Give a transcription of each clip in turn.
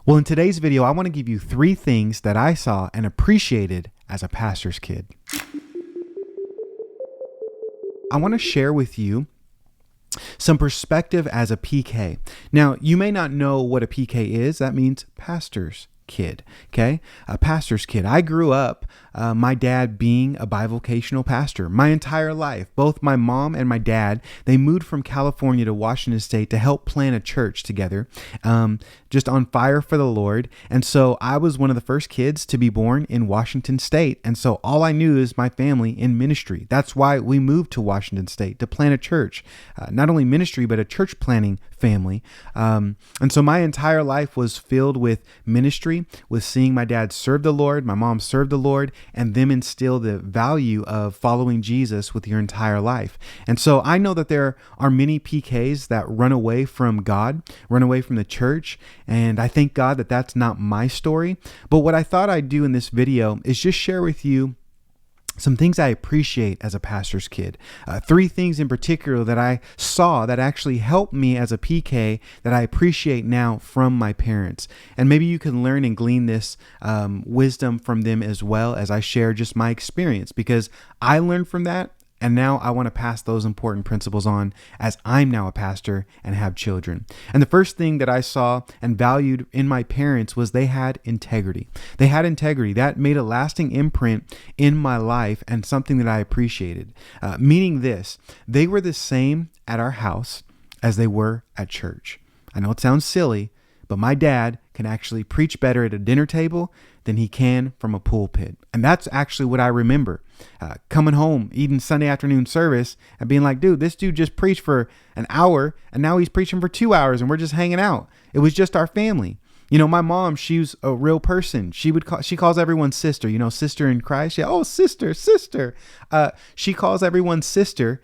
Well, in today's video, I want to give you 3 things that I saw and appreciated as a pastor's kid. I want to share with you some perspective as a PK. Now, you may not know what a PK is. That means pastor's kid. Okay. A pastor's kid. I grew up, my dad being a bivocational pastor my entire life. Both my mom and my dad, they moved from California to Washington State to help plant a church together, just on fire for the Lord. And so I was one of the first kids to be born in Washington State. And so all I knew is my family in ministry. That's why we moved to Washington State to plant a church, not only ministry, but a church planting family. And so my entire life was filled with ministry, with seeing my dad serve the Lord, my mom serve the Lord, and them instill the value of following Jesus with your entire life. And so I know that there are many PKs that run away from God, run away from the church. And I thank God that that's not my story. But what I thought I'd do in this video is just share with you some things I appreciate as a pastor's kid. 3 things in particular that I saw that actually helped me as a PK that I appreciate now from my parents. And maybe you can learn and glean this wisdom from them as well as I share just my experience, because I learned from that. And now I want to pass those important principles on as I'm now a pastor and have children. And the first thing that I saw and valued in my parents was they had integrity. They had integrity. That made a lasting imprint in my life and something that I appreciated. Meaning this, they were the same at our house as they were at church. I know it sounds silly, but my dad can actually preach better at a dinner table than he can from a pulpit. And that's actually what I remember. Coming home, eating Sunday afternoon service and being like, dude, this dude just preached for an hour and now he's preaching for 2 hours and we're just hanging out. It was just our family. You know, my mom, she's a real person. She calls everyone sister, sister in Christ. Yeah. Oh, sister. She calls everyone sister,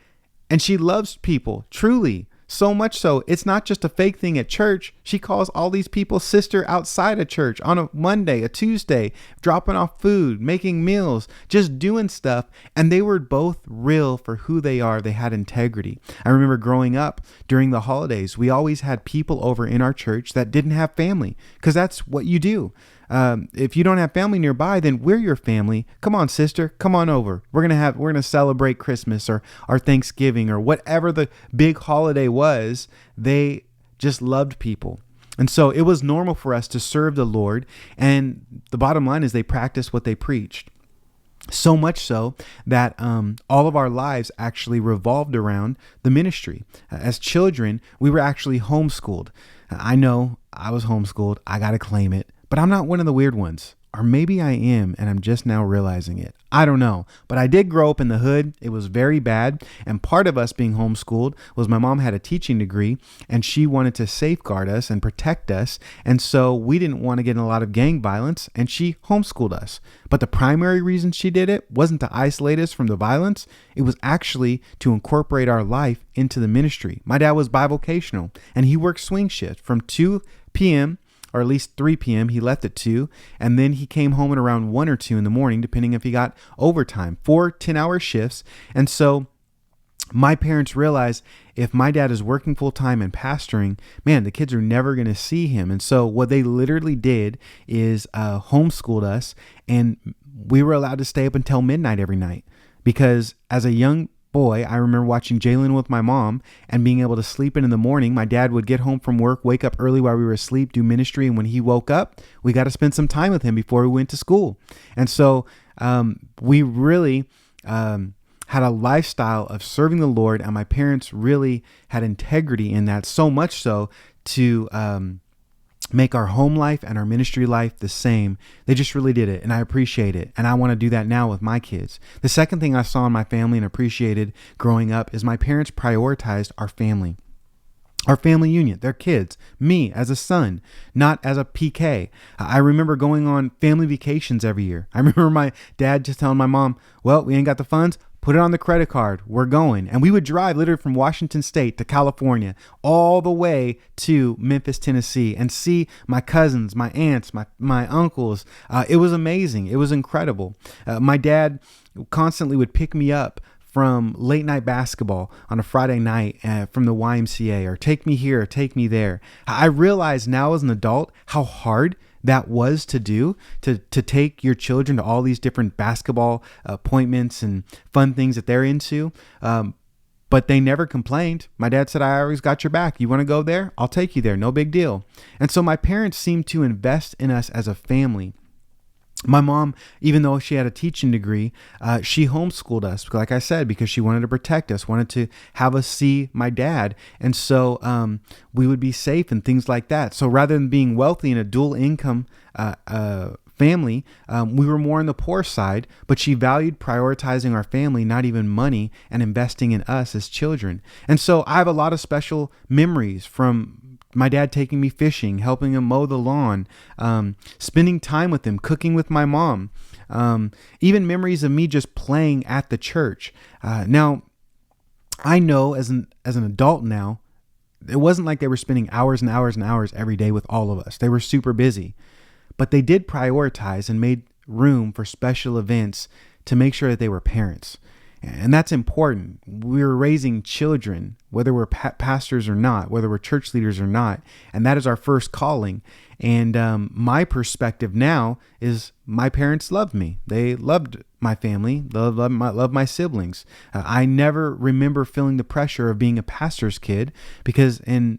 and she loves people truly. So much so, it's not just a fake thing at church. She calls all these people sister outside of church on a Monday, a Tuesday, dropping off food, making meals, just doing stuff. And they were both real for who they are. They had integrity. I remember growing up during the holidays, we always had people over in our church that didn't have family, because that's what you do. If you don't have family nearby, then we're your family. Come on, sister, come on over. We're going to celebrate Christmas or our Thanksgiving or whatever the big holiday was. They just loved people. And so it was normal for us to serve the Lord. And the bottom line is they practiced what they preached. So much so that all of our lives actually revolved around the ministry. As children, we were actually homeschooled. I know I was homeschooled. I got to claim it. But I'm not one of the weird ones. Or maybe I am, and I'm just now realizing it. I don't know. But I did grow up in the hood. It was very bad. And part of us being homeschooled was my mom had a teaching degree, and she wanted to safeguard us and protect us. And so we didn't want to get in a lot of gang violence, and she homeschooled us. But the primary reason she did it wasn't to isolate us from the violence. It was actually to incorporate our life into the ministry. My dad was bivocational, and he worked swing shift from 2 p.m. or at least 3 p.m. He left at 2, and then he came home at around 1 or 2 in the morning, depending if he got overtime, 4 10-hour shifts. And so my parents realized if my dad is working full time and pastoring, man, the kids are never going to see him. And so what they literally did is homeschooled us, and we were allowed to stay up until midnight every night, because as a young boy, I remember watching Jalen with my mom and being able to sleep in the morning. My dad would get home from work, wake up early while we were asleep, do ministry. And when he woke up, we got to spend some time with him before we went to school. And so we really had a lifestyle of serving the Lord. And my parents really had integrity in that, so much so to make our home life and our ministry life the same. They just really did it, and I appreciate it. And I want to do that now with my kids. The second thing I saw in my family and appreciated growing up is my parents prioritized our family union, their kids, me as a son, not as a PK. I remember going on family vacations every year. I remember my dad just telling my mom, well, we ain't got the funds. Put it on the credit card. We're going. And we would drive literally from Washington State to California, all the way to Memphis, Tennessee, and see my cousins, my aunts, my uncles. It was amazing. It was incredible. My dad constantly would pick me up from late night basketball on a Friday night from the YMCA, or take me here, or take me there. I realize now as an adult how hard that was to do, to take your children to all these different basketball appointments and fun things that they're into. But they never complained. My dad said, I always got your back. You want to go there? I'll take you there. No big deal. And so my parents seemed to invest in us as a family. My mom, even though she had a teaching degree, she homeschooled us, like I said, because she wanted to protect us, wanted to have us see my dad. And so we would be safe and things like that. So rather than being wealthy in a dual income family, we were more on the poor side, but she valued prioritizing our family, not even money, and investing in us as children. And so I have a lot of special memories from my dad taking me fishing, helping him mow the lawn, spending time with him, cooking with my mom, even memories of me just playing at the church. Now, I know as an adult now, it wasn't like they were spending hours and hours and hours every day with all of us. They were super busy, but they did prioritize and made room for special events to make sure that they were parents. And that's important. We're raising children, whether we're pastors or not, whether we're church leaders or not. And that is our first calling. And my perspective now is my parents loved me. They loved my family, loved my siblings. I never remember feeling the pressure of being a pastor's kid, because in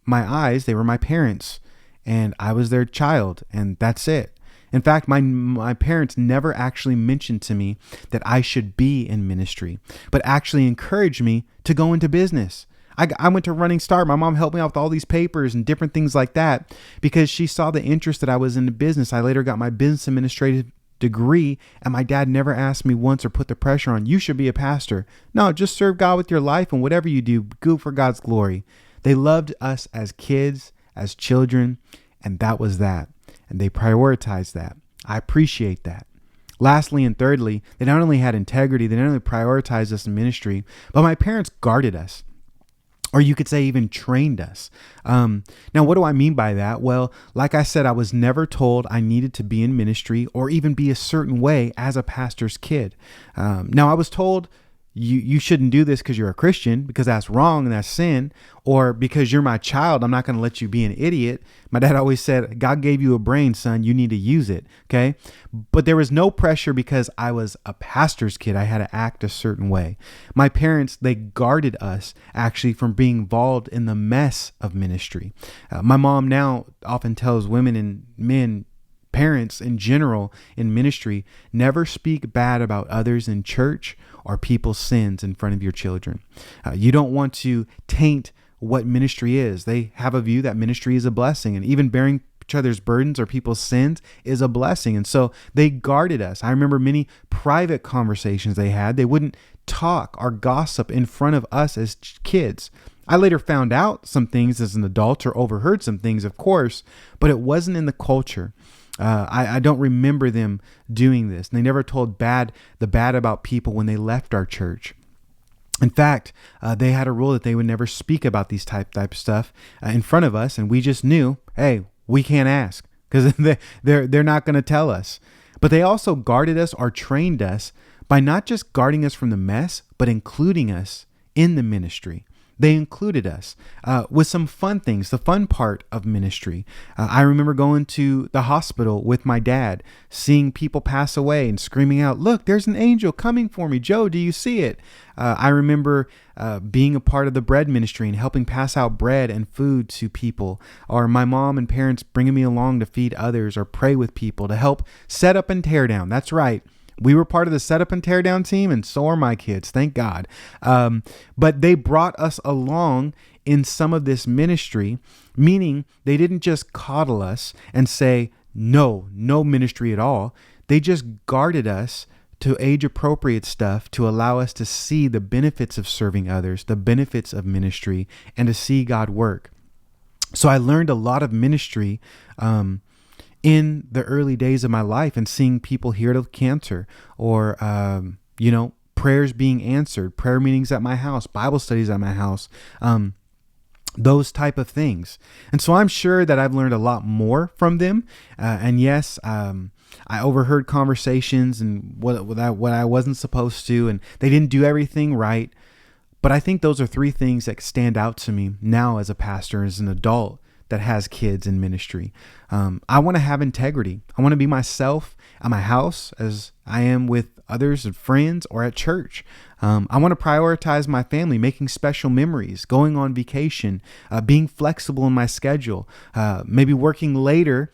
my eyes, they were my parents and I was their child, and that's it. In fact, my parents never actually mentioned to me that I should be in ministry, but actually encouraged me to go into business. I went to Running Start. My mom helped me out with all these papers and different things like that because she saw the interest that I was in the business. I later got my business administrative degree, and my dad never asked me once or put the pressure on, you should be a pastor. No, just serve God with your life, and whatever you do, go for God's glory. They loved us as kids, as children, and that was that. And they prioritized that. I appreciate that. Lastly and thirdly, they not only had integrity, they not only prioritized us in ministry, but my parents guarded us. Or you could say even trained us. Now, what do I mean by that? Well, like I said, I was never told I needed to be in ministry or even be a certain way as a pastor's kid. Now, I was told you shouldn't do this because you're a Christian, because that's wrong and that's sin, or because you're my child, I'm not going to let you be an idiot. My dad always said, God gave you a brain, son, you need to use it. Okay. But there was no pressure because I was a pastor's kid. I had to act a certain way. My parents, they guarded us actually from being involved in the mess of ministry. My mom now often tells women and men, parents in general in ministry, never speak bad about others in church or people's sins in front of your children. You don't want to taint what ministry is. They have a view that ministry is a blessing, and even bearing each other's burdens or people's sins is a blessing. And so they guarded us. I remember many private conversations they had. They wouldn't talk or gossip in front of us as kids. I later found out some things as an adult or overheard some things, of course, but it wasn't in the culture. I don't remember them doing this. And they never told the bad about people when they left our church. In fact, they had a rule that they would never speak about these type of stuff in front of us. And we just knew, hey, we can't ask because they're not going to tell us. But they also guarded us or trained us by not just guarding us from the mess, but including us in the ministry. They included us with some fun things, the fun part of ministry. I remember going to the hospital with my dad, seeing people pass away and screaming out, look, there's an angel coming for me. Joe, do you see it? I remember being a part of the bread ministry and helping pass out bread and food to people, or my mom and parents bringing me along to feed others or pray with people to help set up and tear down. That's right. We were part of the setup and tear down team, and so are my kids, thank God. But they brought us along in some of this ministry, meaning they didn't just coddle us and say, no ministry at all. They just guarded us to age appropriate stuff to allow us to see the benefits of serving others, the benefits of ministry, and to see God work. So I learned a lot of ministry in the early days of my life, and seeing people healed of cancer, or, prayers being answered, prayer meetings at my house, Bible studies at my house, those type of things. And so I'm sure that I've learned a lot more from them. And yes, I overheard conversations and what I wasn't supposed to, and they didn't do everything right. But I think those are three things that stand out to me now as a pastor, as an adult that has kids in ministry. I want to have integrity. I want to be myself at my house as I am with others and friends or at church. I want to prioritize my family, making special memories, going on vacation, being flexible in my schedule, maybe working later,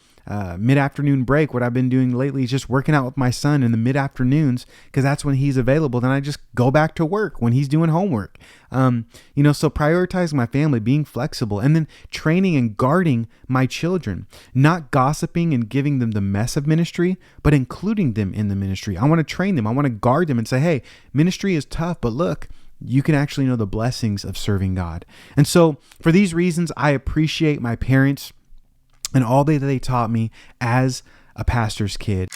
mid-afternoon break. What I've been doing lately is just working out with my son in the mid-afternoons because that's when he's available. Then I just go back to work when he's doing homework. So prioritizing my family, being flexible, and then training and guarding my children, not gossiping and giving them the mess of ministry, but including them in the ministry. I want to train them. I want to guard them and say, hey, ministry is tough, but look, you can actually know the blessings of serving God. And so for these reasons, I appreciate my parents and all that they taught me as a pastor's kid.